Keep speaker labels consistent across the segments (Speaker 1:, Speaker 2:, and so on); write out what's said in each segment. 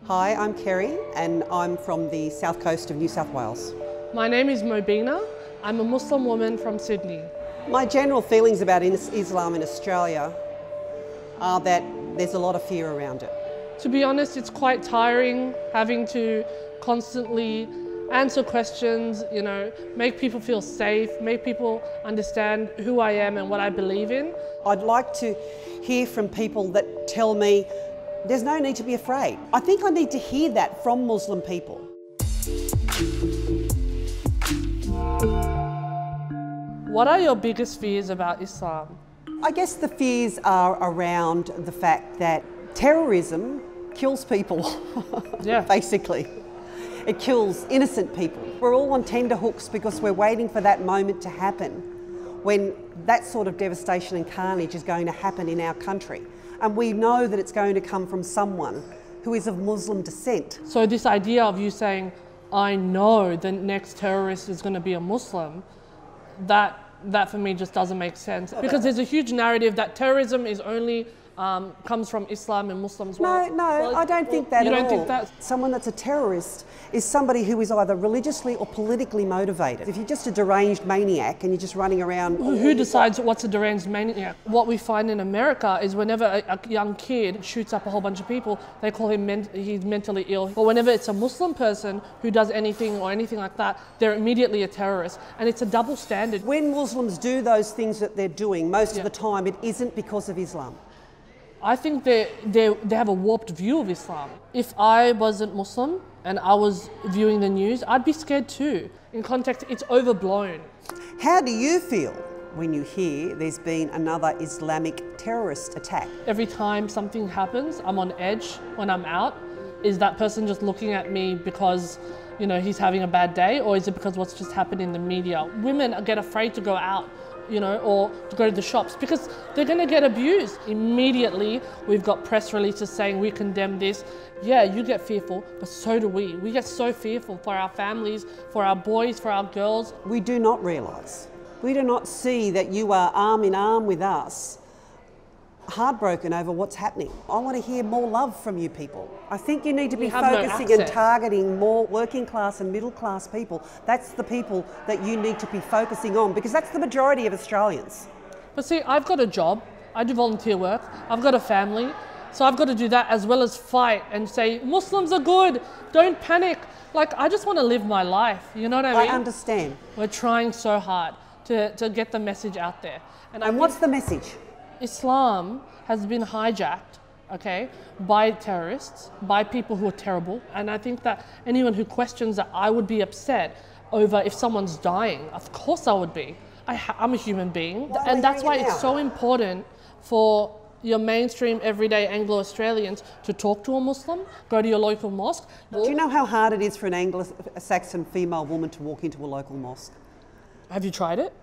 Speaker 1: Hi, I'm Kerry and I'm from the south coast of New South Wales.
Speaker 2: My name is Mobina. I'm a Muslim woman from Sydney.
Speaker 1: My general feelings about Islam in Australia are that there's a lot of fear around it.
Speaker 2: To be honest, it's quite tiring having to constantly answer questions, make people feel safe, make people understand who I am and what I believe in.
Speaker 1: I'd like to hear from people that tell me there's no need to be afraid. I think I need to hear that from Muslim people.
Speaker 2: What are your biggest fears about Islam?
Speaker 1: I guess the fears are around the fact that terrorism kills people,
Speaker 2: Yeah.
Speaker 1: basically. It kills innocent people. We're all on tenterhooks because we're waiting for that moment to happen when that sort of devastation and carnage is going to happen in our country. And we know that it's going to come from someone who is of Muslim descent.
Speaker 2: So this idea of you saying, I know the next terrorist is going to be a Muslim, that for me just doesn't make sense. Because there's a huge narrative that terrorism is only comes from Islam and Muslims.
Speaker 1: No, I don't think that at all.
Speaker 2: You don't think that?
Speaker 1: Someone that's a terrorist is somebody who is either religiously or politically motivated. If you're just a deranged maniac and you're just running around...
Speaker 2: Who decides what's a deranged maniac? What we find in America is whenever a young kid shoots up a whole bunch of people, they call him he's mentally ill. But whenever it's a Muslim person who does anything or anything like that, they're immediately a terrorist. And it's a double standard.
Speaker 1: When Muslims do those things that they're doing, most of the time it isn't because of Islam.
Speaker 2: I think they have a warped view of Islam. If I wasn't Muslim and I was viewing the news, I'd be scared too. In context, it's overblown.
Speaker 1: How do you feel when you hear there's been another Islamic terrorist attack?
Speaker 2: Every time something happens, I'm on edge when I'm out. Is that person just looking at me because he's having a bad day, or is it because what's just happened in the media? Women get afraid to go out, or to go to the shops because they're going to get abused. Immediately, we've got press releases saying we condemn this. Yeah, you get fearful, but so do we. We get so fearful for our families, for our boys, for our girls.
Speaker 1: We do not realise, we do not see that you are arm in arm with us, heartbroken over what's happening. I want to hear more love from you people. I think you need to be focusing and targeting more working class and middle class people. That's the people that you need to be focusing on because that's the majority of Australians.
Speaker 2: But see, I've got a job, I do volunteer work, I've got a family, so I've got to do that as well as fight and say, Muslims are good, don't panic. I just want to live my life, you know what I mean?
Speaker 1: I understand.
Speaker 2: We're trying so hard to get the message out there.
Speaker 1: And what's the message?
Speaker 2: Islam has been hijacked, by terrorists, by people who are terrible. And I think that anyone who questions that, I would be upset over if someone's dying. Of course I would be. I'm a human being. And that's why it's so important for your mainstream everyday Anglo-Australians to talk to a Muslim, go to your local mosque.
Speaker 1: Do you know how hard it is for an Anglo-Saxon female woman to walk into a local mosque?
Speaker 2: Have you tried it?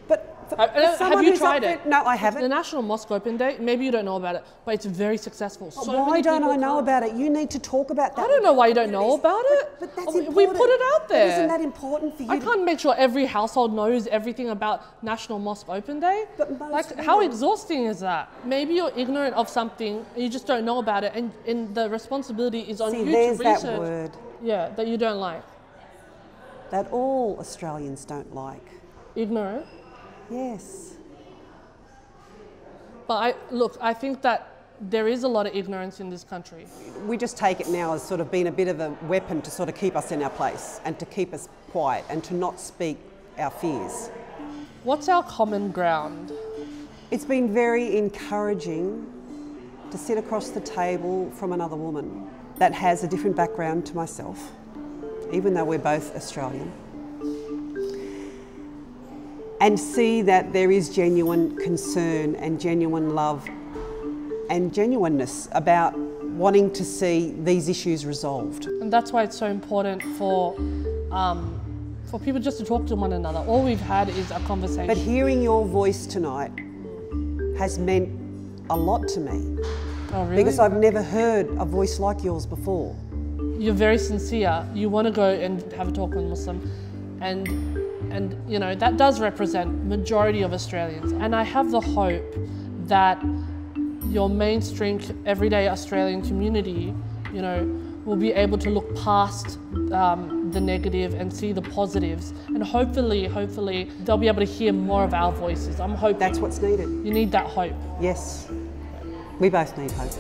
Speaker 1: But
Speaker 2: have you tried it?
Speaker 1: No, I haven't.
Speaker 2: The National Mosque Open Day, maybe you don't know about it, but it's very successful.
Speaker 1: Why don't I know about it? You need to talk about that.
Speaker 2: I don't know why you don't know about it.
Speaker 1: But that's important.
Speaker 2: We put it out there.
Speaker 1: But isn't that important for you?
Speaker 2: I can't make sure every household knows everything about National Mosque Open Day.
Speaker 1: But
Speaker 2: how exhausting is that? Maybe you're ignorant of something, and you just don't know about it, and the responsibility is on you to research.
Speaker 1: There's that word.
Speaker 2: Yeah, that you don't like.
Speaker 1: That all Australians don't like.
Speaker 2: Ignorant?
Speaker 1: Yes.
Speaker 2: But I think that there is a lot of ignorance in this country.
Speaker 1: We just take it now as sort of being a bit of a weapon to sort of keep us in our place and to keep us quiet and to not speak our fears.
Speaker 2: What's our common ground?
Speaker 1: It's been very encouraging to sit across the table from another woman that has a different background to myself, even though we're both Australian, and see that there is genuine concern and genuine love and genuineness about wanting to see these issues resolved.
Speaker 2: And that's why it's so important for people just to talk to one another. All we've had is a conversation.
Speaker 1: But hearing your voice tonight has meant a lot to me.
Speaker 2: Oh, really?
Speaker 1: Because I've never heard a voice like yours before.
Speaker 2: You're very sincere. You want to go and have a talk with a Muslim, and that does represent majority of Australians. And I have the hope that your mainstream everyday Australian community, will be able to look past the negative and see the positives. And hopefully they'll be able to hear more of our voices. I'm hoping.
Speaker 1: That's what's needed.
Speaker 2: You need that hope.
Speaker 1: Yes. We both need hope.